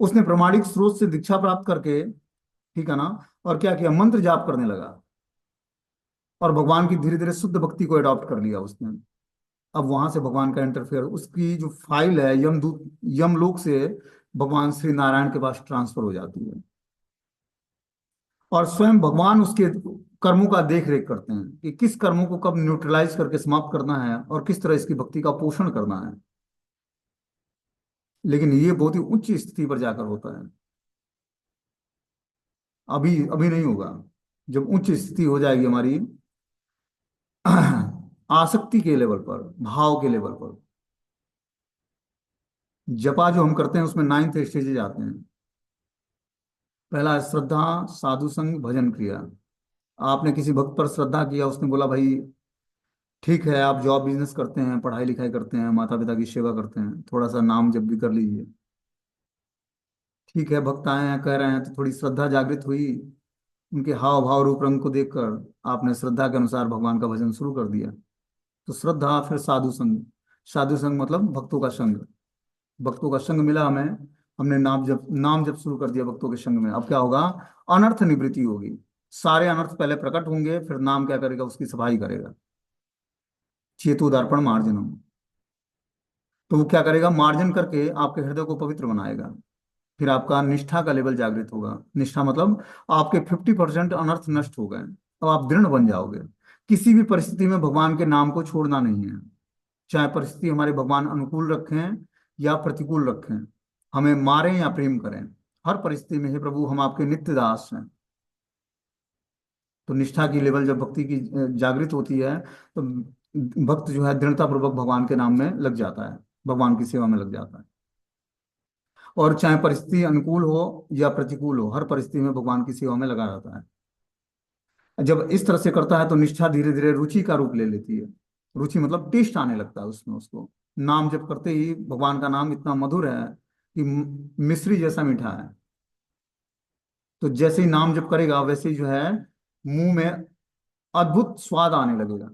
उसने प्रमाणिक स्रोत से दीक्षा प्राप्त करके, ठीक है ना, और क्या किया, मंत्र जाप करने लगा और भगवान की धीरे धीरे शुद्ध भक्ति को अडॉप्ट कर लिया उसने। अब वहां से भगवान का इंटरफेयर, उसकी जो फाइल है यमदूत, यमलोक से भगवान श्री नारायण के पास ट्रांसफर हो जाती है। और स्वयं भगवान उसके कर्मों का देख रेख करते हैं कि किस कर्मों को कब न्यूट्रलाइज करके समाप्त करना है और किस तरह इसकी भक्ति का पोषण करना है। लेकिन ये बहुत ही उच्च स्थिति पर जाकर होता है, अभी अभी नहीं होगा। जब उच्च स्थिति हो जाएगी हमारी आसक्ति के लेवल पर, भाव के लेवल पर। जपा जो हम करते हैं उसमें 9th स्टेजेज आते हैं। पहला है श्रद्धा, साधु संग, भजन क्रिया। आपने किसी भक्त पर श्रद्धा किया, उसने बोला भाई ठीक है, आप जॉब बिजनेस करते हैं, पढ़ाई लिखाई करते हैं, माता पिता की सेवा करते हैं, थोड़ा सा नाम जप भी कर लीजिए। ठीक है, भक्त आए हैं कह रहे हैं तो थोड़ी श्रद्धा जागृत हुई, उनके हाव भाव रूप रंग को देखकर आपने श्रद्धा के अनुसार भगवान का भजन शुरू कर दिया। तो श्रद्धा, फिर साधु संग। साधु संग मतलब भक्तों का संग। भक्तों का संग मिला हमें, हमने नाम जप शुरू कर दिया भक्तों के संग में। अब क्या होगा? अनर्थ निवृत्ति होगी। सारे अनर्थ पहले प्रकट होंगे, फिर नाम क्या करेगा? उसकी सफाई करेगा। चेतु दर्पण मार्जनम। तो वो क्या करेगा? मार्जन करके आपके हृदय को पवित्र बनाएगा। फिर आपका निष्ठा का लेवल जागृत होगा। निष्ठा मतलब आपके 50% अनर्थ नष्ट हो गए, अब आप दृढ़ बन जाओगे। किसी भी परिस्थिति में भगवान के नाम को छोड़ना नहीं है। चाहे परिस्थिति हमारे भगवान अनुकूल रखें या प्रतिकूल रखें, हमें मारें या प्रेम करें, हर परिस्थिति में हे प्रभु हम आपके नित्य दास हैं। तो निष्ठा की लेवल जब भक्ति की जागृत होती है, तो भक्त जो है दृढ़ता पूर्वक भगवान के नाम में लग जाता है, भगवान की सेवा में लग जाता है। और चाहे परिस्थिति अनुकूल हो या प्रतिकूल हो, हर परिस्थिति में भगवान की सेवा में लगा रहता है। जब इस तरह से करता है तो निष्ठा धीरे धीरे रुचि का रूप ले लेती है। रुचि मतलब टेस्ट आने लगता है उसमें उसको। नाम जप करते ही भगवान का नाम इतना मधुर है कि मिश्री जैसा मीठा है। तो जैसे ही नाम जप करेगा वैसे ही जो है मुंह में अद्भुत स्वाद आने लगेगा।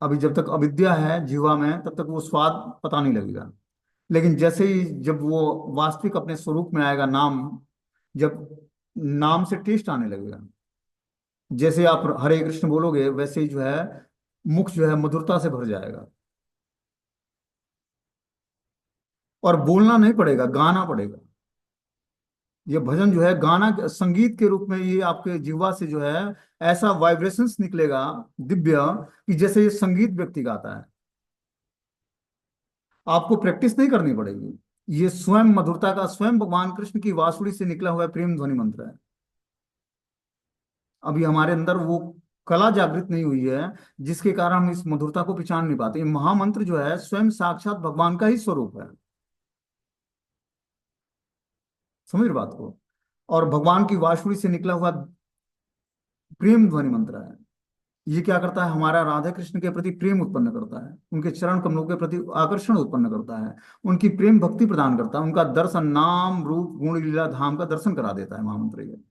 अभी जब तक अविद्या है जीवा में तब तक वो स्वाद पता नहीं लगेगा। लेकिन जैसे ही जब वो वास्तविक अपने स्वरूप में आएगा नाम, जब नाम से टेस्ट आने लगेगा, जैसे आप हरे कृष्ण बोलोगे वैसे ही जो है मुख जो है मधुरता से भर जाएगा। और बोलना नहीं पड़ेगा, गाना पड़ेगा। ये भजन जो है गाना संगीत के रूप में ये आपके जिह्वा से जो है ऐसा वाइब्रेशंस निकलेगा दिव्य, कि जैसे ये संगीत व्यक्ति गाता है। आपको प्रैक्टिस नहीं करनी पड़ेगी। ये स्वयं मधुरता का, स्वयं भगवान कृष्ण की वासुड़ी से निकला हुआ प्रेम ध्वनि मंत्र है। अभी हमारे अंदर वो कला जागृत नहीं हुई है, जिसके कारण हम इस मधुरता को पहचान नहीं पाते। ये महामंत्र जो है स्वयं साक्षात भगवान का ही स्वरूप है। समझ रहे बात को? और भगवान की वासुड़ी से निकला हुआ प्रेम ध्वनि मंत्र है। ये क्या करता है? हमारा राधा कृष्ण के प्रति प्रेम उत्पन्न करता है, उनके चरण कमलों के प्रति आकर्षण उत्पन्न करता है, उनकी प्रेम भक्ति प्रदान करता है, उनका दर्शन, नाम रूप गुण लीला धाम का दर्शन करा देता है महामंत्र ये।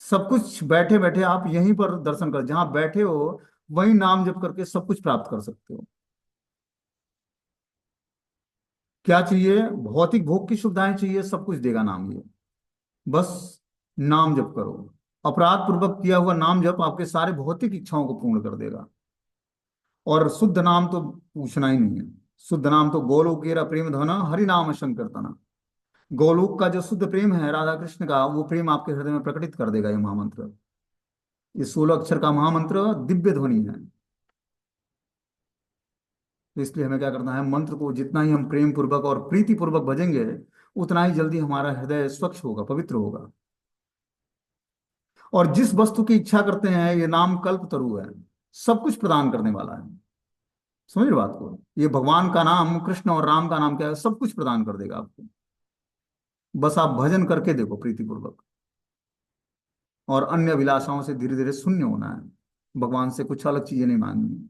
सब कुछ बैठे बैठे आप यहीं पर दर्शन कर, जहां बैठे हो वही नाम जप करके सब कुछ प्राप्त कर सकते हो। क्या चाहिए? भौतिक भोग की सुविधाएं चाहिए, सब कुछ देगा नाम ये। बस नाम जप करो। अपराध पूर्वक किया हुआ नाम जप आपके सारे भौतिक इच्छाओं को पूर्ण कर देगा। और शुद्ध नाम तो पूछना ही नहीं है। शुद्ध नाम तो गोलोकेरा प्रेम धना हरि नाम संकीर्तना। गोलोक का जो शुद्ध प्रेम है राधा कृष्ण का, वो प्रेम आपके हृदय में प्रकटित कर देगा ये महामंत्र। ये 16 अक्षर का महामंत्र दिव्य ध्वनि है। तो इसलिए हमें क्या करना है? मंत्र को जितना ही हम प्रेम पूर्वक और प्रीति पूर्वक भजेंगे, उतना ही जल्दी हमारा हृदय स्वच्छ होगा, पवित्र होगा। और जिस वस्तु की इच्छा करते हैं, ये नाम कल्प तरु है, सब कुछ प्रदान करने वाला है। समझ रहे बात को? ये भगवान का नाम, कृष्ण और राम का नाम क्या है? सब कुछ प्रदान कर देगा आपको। बस आप भजन करके देखो प्रीतिपूर्वक। और अन्य अभिलाषाओं से धीरे धीरे शून्य होना है। भगवान से कुछ अलग चीजें नहीं मांगनी।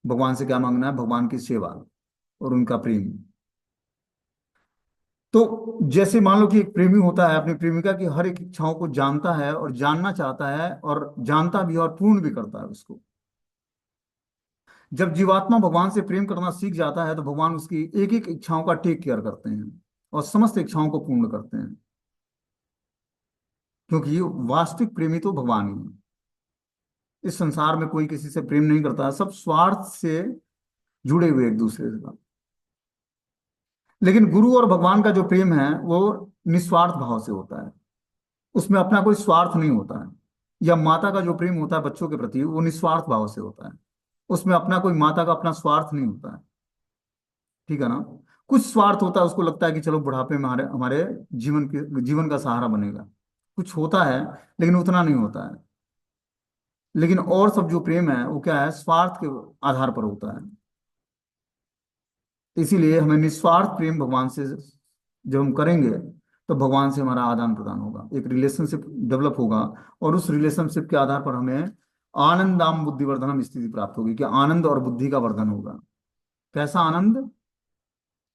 भगवान से क्या मांगना है? भगवान की सेवा और उनका प्रेम। तो जैसे मान लो कि एक प्रेमी होता है, अपनी प्रेमिका की हर एक इच्छाओं को जानता है और जानना चाहता है, और जानता भी और पूर्ण भी करता है उसको। जब जीवात्मा भगवान से प्रेम करना सीख जाता है तो भगवान उसकी एक एक इच्छाओं का टेक केयर करते हैं और समस्त इच्छाओं को पूर्ण करते हैं। क्योंकि वास्तविक प्रेमी तो भगवान ही है। इस संसार में कोई किसी से प्रेम नहीं करता, सब स्वार्थ से जुड़े हुए एक दूसरे से। लेकिन गुरु और भगवान का जो प्रेम है वो निस्वार्थ भाव से होता है। उसमें अपना कोई स्वार्थ नहीं होता है। या माता का जो प्रेम होता है बच्चों के प्रति, वो निस्वार्थ भाव से होता है। उसमें अपना कोई, माता का अपना स्वार्थ नहीं होता है। ठीक है ना? कुछ स्वार्थ होता है, उसको लगता है कि चलो बुढ़ापे में हमारे हमारे जीवन का सहारा बनेगा। कुछ होता है, लेकिन उतना नहीं होता है। लेकिन और सब जो प्रेम है वो क्या है, स्वार्थ के आधार पर होता है। इसीलिए हमें निस्वार्थ प्रेम भगवान से जब हम करेंगे तो भगवान से हमारा आदान प्रदान होगा, एक रिलेशनशिप डेवलप होगा। और उस रिलेशनशिप के आधार पर हमें आनंदाम बुद्धिवर्धनम स्थिति प्राप्त होगी, कि आनंद और बुद्धि का वर्धन होगा। कैसा आनंद?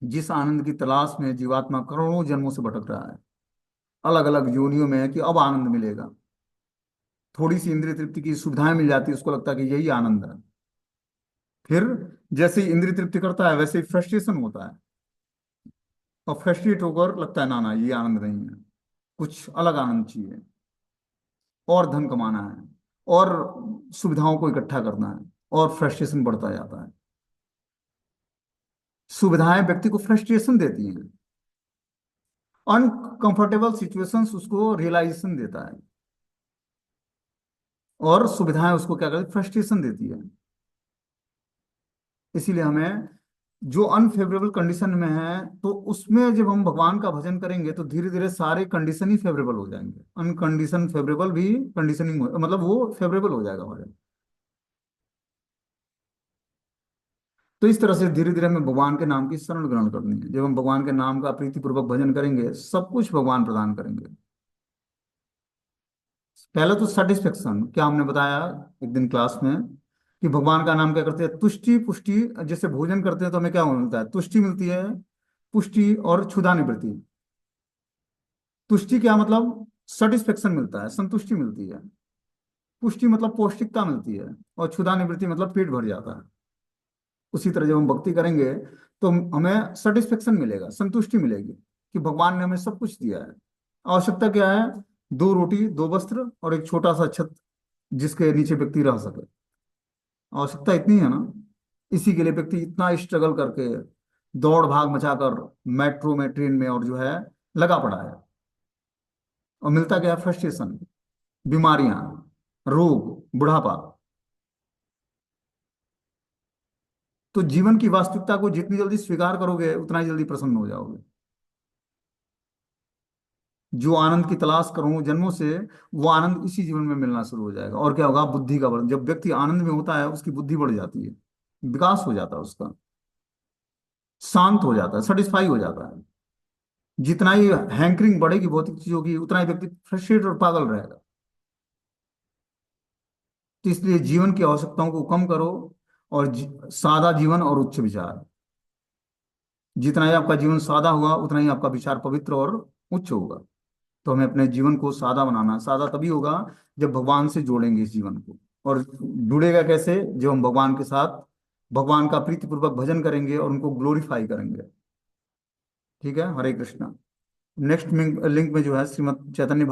जिस आनंद की तलाश में जीवात्मा करोड़ों जन्मों से भटक रहा है, अलग अलग योनियों में है कि अब आनंद मिलेगा। थोड़ी सी इंद्रिय तृप्ति की सुविधाएं मिल जाती है, उसको लगता है कि यही आनंद है। फिर जैसे ही इंद्रिय तृप्ति करता है वैसे ही फ्रस्ट्रेशन होता है, और फ्रस्ट्रेट होकर लगता है ना ना ये आनंद नहीं है, कुछ अलग आनंद चाहिए, और धन कमाना है, और सुविधाओं को इकट्ठा करना है, और फ्रस्ट्रेशन बढ़ता जाता है। सुविधाएं व्यक्ति को फ्रस्ट्रेशन देती हैं, अनकंफर्टेबल सिचुएशंस उसको रियलाइजेशन देता है, और सुविधाएं उसको क्या करती, फ्रस्ट्रेशन देती है। इसीलिए हमें जो अनफेवरेबल कंडीशन में है, तो उसमें जब हम भगवान का भजन करेंगे तो धीरे धीरे सारे कंडीशन ही फेवरेबल हो जाएंगे। अनकंडीशन फेवरेबल भी कंडीशनिंग मतलब वो फेवरेबल हो जाएगा भजन। तो इस तरह से धीरे धीरे हमें भगवान के नाम की शरण ग्रहण करनी है। जब हम भगवान के नाम का प्रीतिपूर्वक भजन करेंगे, सब कुछ भगवान प्रदान करेंगे। पहले तो सेटिस्फेक्शन, क्या हमने बताया एक दिन क्लास में, कि भगवान का नाम क्या करते हैं, तुष्टि पुष्टि। जैसे भोजन करते हैं तो हमें क्या मिलता है, तुष्टि मिलती है, पुष्टि और क्षुधा निवृत्ति। तुष्टि क्या मतलब, सेटिस्फेक्शन मिलता है, संतुष्टि मिलती है। पुष्टि मतलब पौष्टिकता मिलती है, और क्षुधा निवृत्ति मतलब पेट भर जाता है। उसी तरह जब हम भक्ति करेंगे तो हमें सेटिस्फेक्शन मिलेगा, संतुष्टि मिलेगी, कि भगवान ने हमें सब कुछ दिया है। आवश्यकता क्या है, दो रोटी, दो वस्त्र और एक छोटा सा छत जिसके नीचे व्यक्ति रह सके। आवश्यकता इतनी है ना। इसी के लिए व्यक्ति इतना स्ट्रगल करके, दौड़ भाग मचाकर मेट्रो में, ट्रेन में, और जो है लगा पड़ा है। और मिलता क्या है, फ्रस्ट्रेशन, बीमारियां, रोग, बुढ़ापा। तो जीवन की वास्तविकता को जितनी जल्दी स्वीकार करोगे उतना ही जल्दी प्रसन्न हो जाओगे। जो आनंद की तलाश करो जन्मों से, वो आनंद इसी जीवन में मिलना शुरू हो जाएगा। और क्या होगा, बुद्धि का वर्धन। जब व्यक्ति आनंद में होता है उसकी बुद्धि बढ़ जाती है, विकास हो जाता है उसका, शांत हो जाता है, सेटिस्फाई हो जाता है। जितना ही हैंकरिंग बढ़ेगी भौतिक चीजों की, उतना ही व्यक्ति फ्रस्ट्रेट और पागल रहेगा। तो इसलिए जीवन की आवश्यकताओं को कम करो, और सादा जीवन और उच्च विचार। जितना ही आपका जीवन सादा होगा उतना ही आपका विचार पवित्र और उच्च होगा। तो हमें अपने जीवन को सादा बनाना। सादा तभी होगा जब भगवान से जोड़ेंगे इस जीवन को। और जुड़ेगा कैसे, जब हम भगवान के साथ भगवान का प्रीतिपूर्वक भजन करेंगे और उनको ग्लोरीफाई करेंगे। ठीक है, हरे कृष्णा। नेक्स्ट लिंक में जो है श्रीमद् चैतन्य